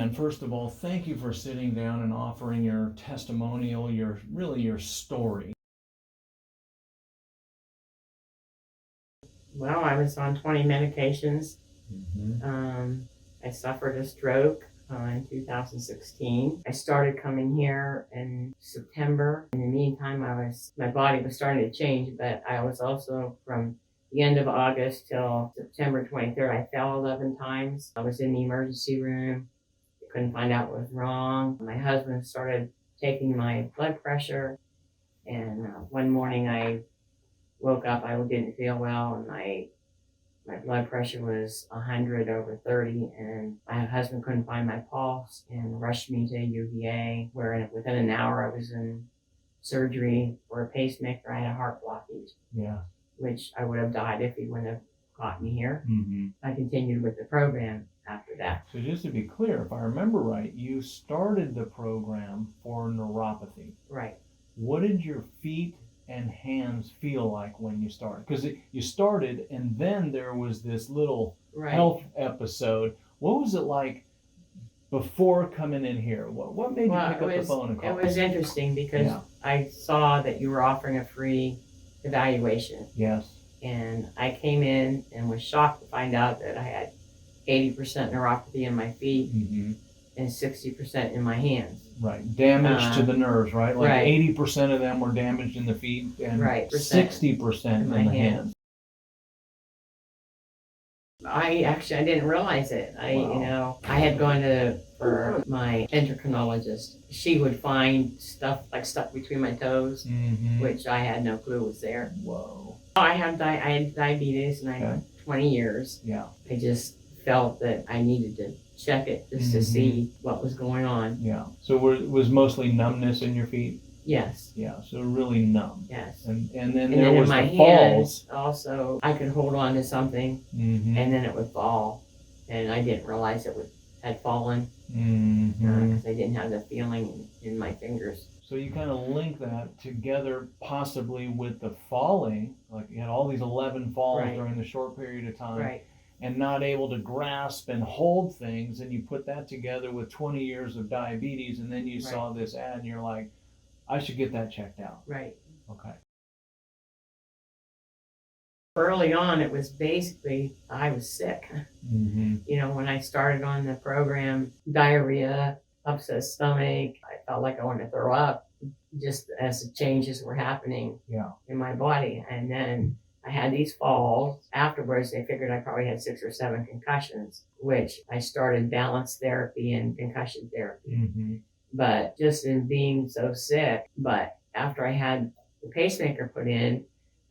again, first of all, thank you for sitting down and offering your testimonial, your story. Well, I was on 20 medications. I suffered a stroke in 2016. I started coming here in September. In the meantime, my body was starting to change, but I was also from the end of August till September 23rd, I fell 11 times. I was in the emergency room. They couldn't find out what was wrong. My husband started taking my blood pressure, and one morning I woke up, I didn't feel well, and my blood pressure was 100/30, and my husband couldn't find my pulse and rushed me to UVA, where within an hour I was in surgery for a pacemaker. I had a heart blockage, which I would have died if he wouldn't have caught me here. I continued with the program after that. So just to be clear, if I remember right, you started the program for neuropathy. Right. What did your feet and hands feel like when you started? Because you started and then there was this little health episode. What was it like before coming in here? What made you pick up the phone and call? It was interesting because I saw that you were offering a free evaluation. Yes. And I came in and was shocked to find out that I had 80% neuropathy in my feet and 60% in my hands. Right, damage to the nerves, right? Like 80% of them were damaged in the feet and 60% in the hands. I didn't realize it. I had gone for my endocrinologist. She would find stuff like stuck between my toes, which I had no clue was there. Whoa. I had diabetes and I had 20 years. Yeah. I just felt that I needed to check it just to see what was going on. Yeah. So it was mostly numbness in your feet? Yes. Yeah. So really numb. Yes. And then there was the falls. Also, I could hold on to something and then it would fall, and I didn't realize it had fallen because I didn't have the feeling in my fingers. So you kind of link that together possibly with the falling, like you had all these 11 falls during the short period of time. Right. And not able to grasp and hold things, and you put that together with 20 years of diabetes, and then you saw this ad and you're like, I should get that checked out. Right. Okay. Early on, it was basically, I was sick. When I started on the program, diarrhea, upset stomach, I felt like I wanted to throw up just as the changes were happening in my body. And then I had these falls. Afterwards, they figured I probably had 6 or 7 concussions, which I started balance therapy and concussion therapy. But just in being so sick, but after I had the pacemaker put in,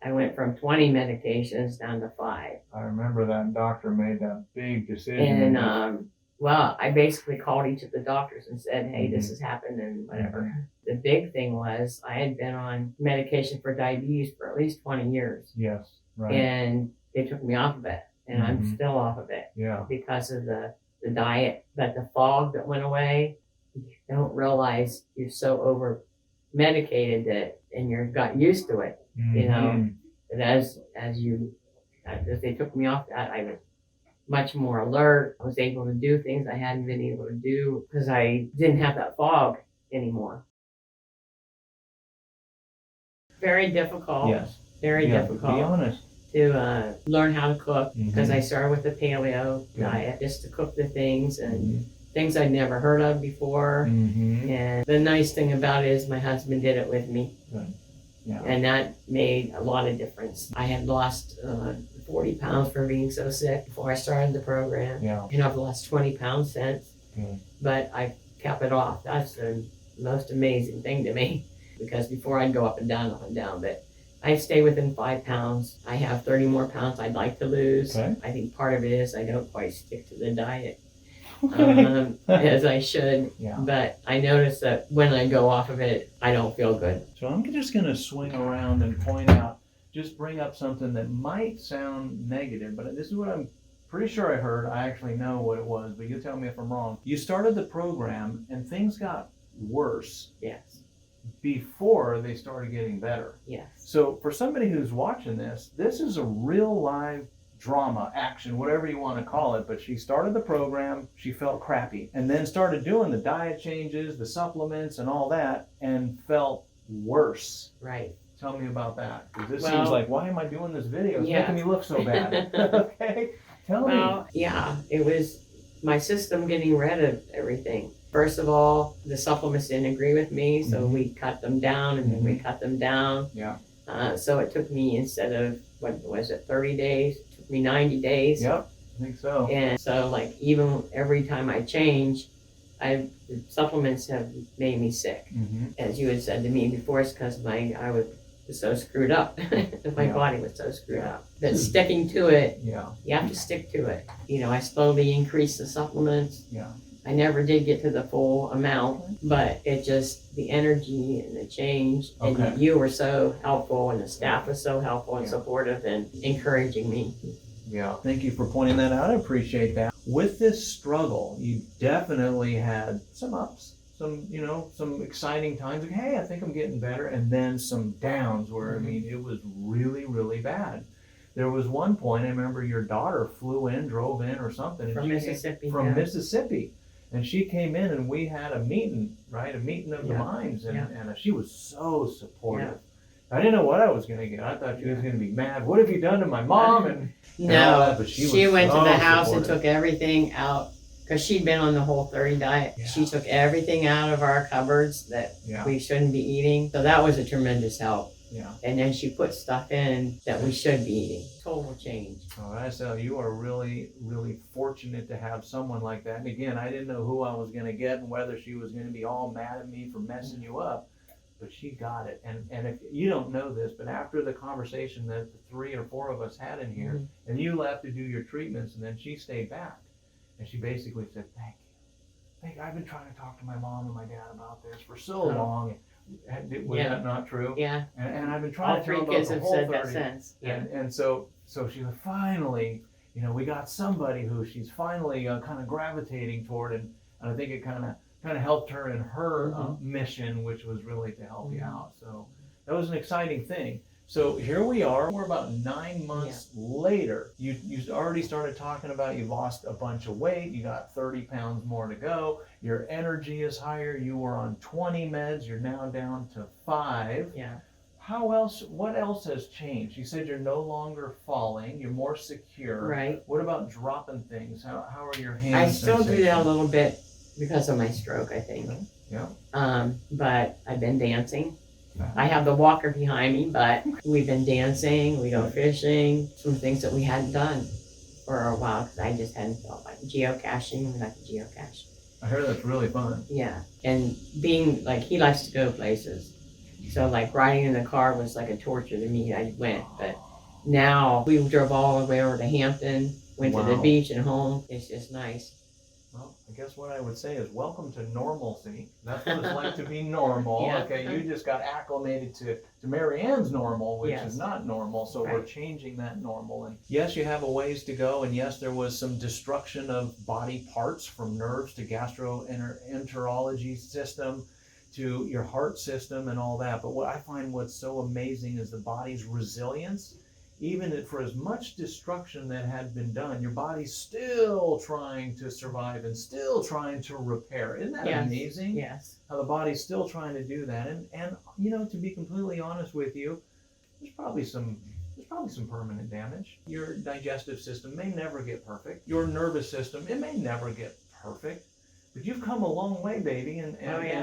I went from 20 medications down to 5. I remember that doctor made that big decision. And, I basically called each of the doctors and said, hey, this has happened and whatever. The big thing was I had been on medication for diabetes for at least 20 years. Yes, right. And they took me off of it, and I'm still off of it because of the diet. But the fog that went away, you don't realize you're so over medicated and you're got used to it, But as they took me off that, I was much more alert. I was able to do things I hadn't been able to do because I didn't have that fog anymore. Very difficult. Yes. Very difficult. Be honest. To learn how to cook because I started with the paleo diet just to cook the things and things I'd never heard of before. And the nice thing about it is my husband did it with me. Good. Yeah. And that made a lot of difference. I had lost 40 pounds from being so sick before I started the program. Yeah. I've lost 20 pounds since. But I kept it off. That's the most amazing thing to me because before I'd go up and down. But I stay within 5 pounds. I have 30 more pounds I'd like to lose. I think part of it is I don't quite stick to the diet as I should. But I notice that when I go off of it, I don't feel good. So I'm just going to swing around and point out, just bring up something that might sound negative, but this is what I'm pretty sure I heard. I actually know what it was, but you tell me if I'm wrong. You started the program and things got worse. Yes. Before they started getting better. Yes. So for somebody who's watching this is a real live drama, action, whatever you want to call it. But she started the program, she felt crappy, and then started doing the diet changes, the supplements, and all that, and felt worse. Right. Tell me about that, because this seems like, why am I doing this video? It's making me look so bad. Okay, tell me. Well, yeah, it was my system getting rid of everything. First of all, the supplements didn't agree with me, so we cut them down, and then we cut them down. Yeah. So it took me, instead of, what was it, 30 days, it took me 90 days. Yep, I think so. And so, like, even every time I change, the supplements have made me sick. As you had said to me before, it's because I was so screwed up. My body was so screwed up. But sticking to it, you have to stick to it. You know, I slowly increased the supplements. Yeah. I never did get to the full amount, but it just, the energy and the change, and you were so helpful, and the staff was so helpful and supportive and encouraging me. Yeah, thank you for pointing that out. I appreciate that. With this struggle, you definitely had some ups, some exciting times. Like, hey, I think I'm getting better. And then some downs where, I mean, it was really, really bad. There was one point, I remember your daughter drove in or something. From Mississippi. From Mississippi. And she came in and we had a meeting, right? A meeting of the minds. And she was so supportive. I didn't know what I was going to get. I thought she was going to be mad. What have you done to my mom? And all that. But she went to the house and took everything out. Because she'd been on the Whole30 diet. Yeah. She took everything out of our cupboards that we shouldn't be eating. So that was a tremendous help. Yeah. And then she put stuff in that we should be eating. Total change. Oh, I tell you, you are really, really fortunate to have someone like that. And again, I didn't know who I was going to get and whether she was going to be all mad at me for messing you up. But she got it. And if you don't know this, but after the conversation that the 3 or 4 of us had in here, and you left to do your treatments, and then she stayed back. And she basically said, thank you. I've been trying to talk to my mom and my dad about this for so long. Was that not true? Yeah. And I've been trying to tell them about the Whole30. All 3 kids have said that since. Yeah. And so she was finally, we got somebody who she's finally kind of gravitating toward, and I think it kind of helped her in her mission, which was really to help you out. So that was an exciting thing. So here we are. We're about 9 months later. You already started talking about you lost a bunch of weight. You got 30 pounds more to go. Your energy is higher. You were on 20 meds. You're now down to 5. Yeah. What else has changed? You said you're no longer falling. You're more secure. Right. What about dropping things? How are your hands? I still do that a little bit because of my stroke, I think. Yeah. But I've been dancing. I have the walker behind me, but we've been dancing, we go fishing, some things that we hadn't done for a while because I just hadn't felt like geocaching. We like to geocache. I heard that's really fun. Yeah, and being like, he likes to go places. So like riding in the car was like a torture to me. I went, but now we drove all the way over to Hampton, went to the beach and home. It's just nice. Well, I guess what I would say is welcome to normalcy. That's what it's like to be normal. Okay, you just got acclimated to Mary Ann's normal, which is not normal. So we're changing that normal. And yes, you have a ways to go. And yes, there was some destruction of body parts, from nerves to gastroenterology system to your heart system and all that. But what I find what's so amazing is the body's resilience. Even for as much destruction that had been done, your body's still trying to survive and still trying to repair. Isn't that amazing? Yes. How the body's still trying to do that. And to be completely honest with you, there's probably some permanent damage. Your digestive system may never get perfect. Your nervous system, it may never get perfect. But you've come a long way, baby, and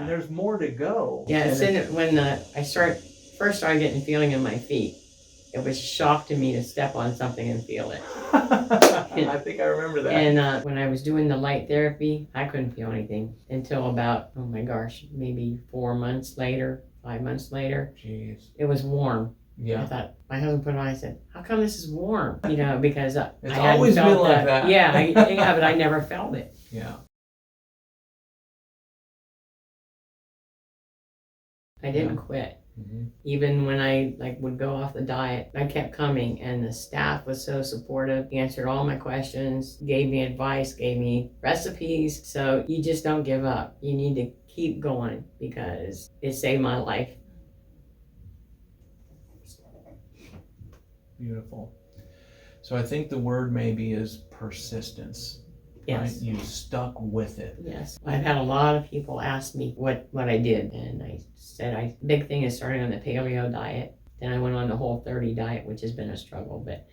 there's more to go. Yeah, when I first started getting feeling in my feet, it was a shock to me to step on something and feel it. I think I remember that. And when I was doing the light therapy, I couldn't feel anything until about, oh my gosh, maybe 4 months later, 5 months later. Jeez. It was warm. Yeah. I thought, my husband put it on, I said, how come this is warm? Because it's always been like that. Yeah, but I never felt it. Yeah. I didn't quit. Even when I would go off the diet, I kept coming, and the staff was so supportive, answered all my questions, gave me advice, gave me recipes. So you just don't give up. You need to keep going because it saved my life. Beautiful. So I think the word maybe is persistence. Yes. Right? You stuck with it. Yes. I've had a lot of people ask me what I did, and I said big thing is starting on the paleo diet. Then I went on the Whole30 diet, which has been a struggle, but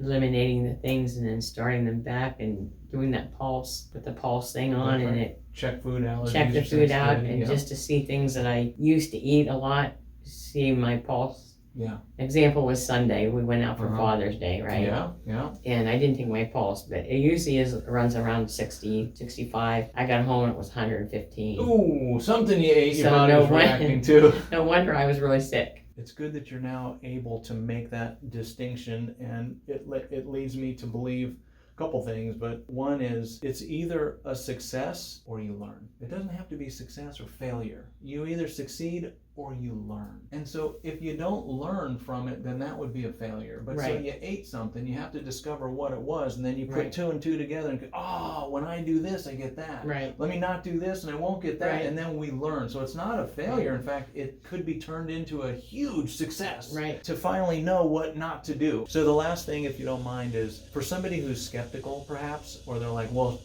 eliminating the things and then starting them back and doing that pulse, put the pulse thing on, and it check food allergies, check the food out, and just to see things that I used to eat a lot, see my pulse. Yeah. Example was Sunday. We went out for Father's Day, right? Yeah. And I didn't take my pulse, but it usually runs around 60, 65. I got home and it was 115. Ooh, something you ate, your So body was reacting to. No wonder I was really sick. It's good that you're now able to make that distinction, and it leads me to believe a couple things, but one is it's either a success or you learn. It doesn't have to be success or failure. You either succeed or you learn. And so if you don't learn from it, then that would be a failure. But so you ate something, you have to discover what it was, and then you put two and two together and go, oh, when I do this, I get that. Right. Let me not do this and I won't get that, and then we learn. So it's not a failure. In fact, it could be turned into a huge success to finally know what not to do. So the last thing, if you don't mind, is for somebody who's skeptical, perhaps, or they're like, well,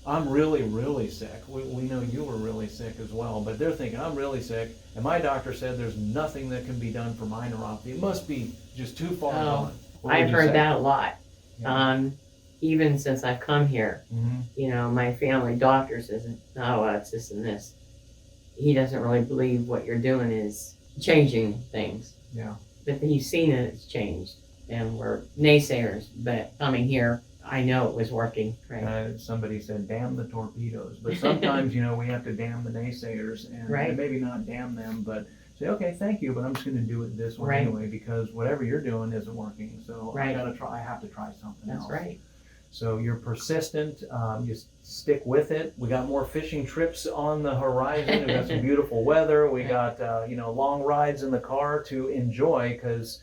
I'm really, really sick. We know you were really sick as well, but they're thinking, I'm really sick, and my doctor said there's nothing that can be done for my neuropathy. It must be just too far gone. I've heard that a lot. Yeah. Even since I've come here, you know, my family doctor says, oh, it's this and this. He doesn't really believe what you're doing is changing things. Yeah. But he's seen that it's changed, and we're naysayers, but coming here, I know it was working. Right. Somebody said, damn the torpedoes. But sometimes, you know, we have to damn the naysayers and maybe not damn them, but say, okay, thank you, but I'm just going to do it this way anyway, because whatever you're doing isn't working. So I have to try something else. That's right. So you're persistent, you stick with it. We got more fishing trips on the horizon. We got some beautiful weather. We got, long rides in the car to enjoy, because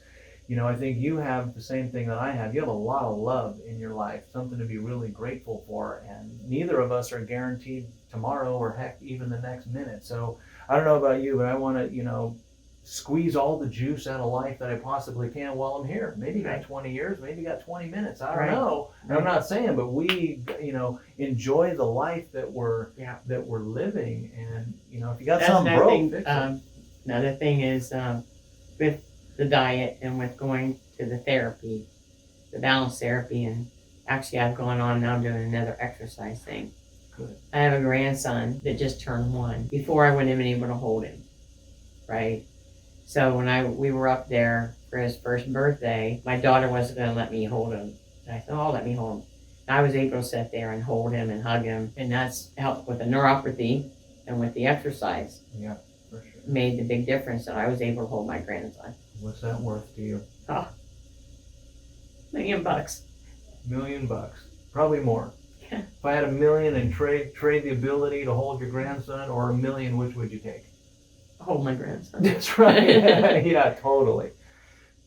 I think you have the same thing that I have. You have a lot of love in your life, something to be really grateful for. And neither of us are guaranteed tomorrow, or heck, even the next minute. So I don't know about you, but I want to, squeeze all the juice out of life that I possibly can while I'm here. Maybe got 20 years, maybe got 20 minutes. I don't know. And I'm not saying, but we, enjoy the life that we're living. And, if you got something broke, fix it. Another thing is with the diet and with going to the therapy, the balance therapy, and actually I've gone on now doing another exercise thing. Good. I have a grandson that just turned 1. Before I wouldn't have been able to hold him, right? So when we were up there for his first birthday, my daughter wasn't going to let me hold him. And I said, oh, let me hold him. And I was able to sit there and hold him and hug him, and that's helped with the neuropathy and with the exercise. Yeah, for sure. Made the big difference that I was able to hold my grandson. What's that worth to you? Oh, $1 million. $1 million, probably more. If I had $1 million and trade the ability to hold your grandson, or $1 million, which would you take? Hold my grandson. That's right. Yeah, totally.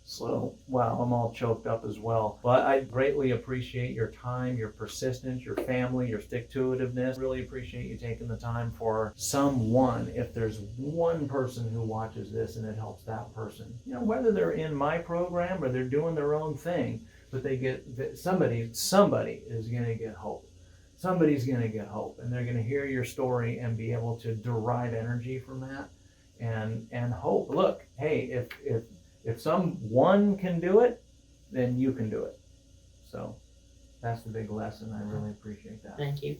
So, wow, I'm all choked up as well. But I greatly appreciate your time, your persistence, your family, your stick-to-itiveness. Really appreciate you taking the time for someone. If there's one person who watches this and it helps that person, whether they're in my program or they're doing their own thing, but they get somebody is going to get hope. Somebody's going to get hope, and they're going to hear your story and be able to derive energy from that and hope. Look, hey, if someone can do it, then you can do it. So that's the big lesson. I really appreciate that. Thank you.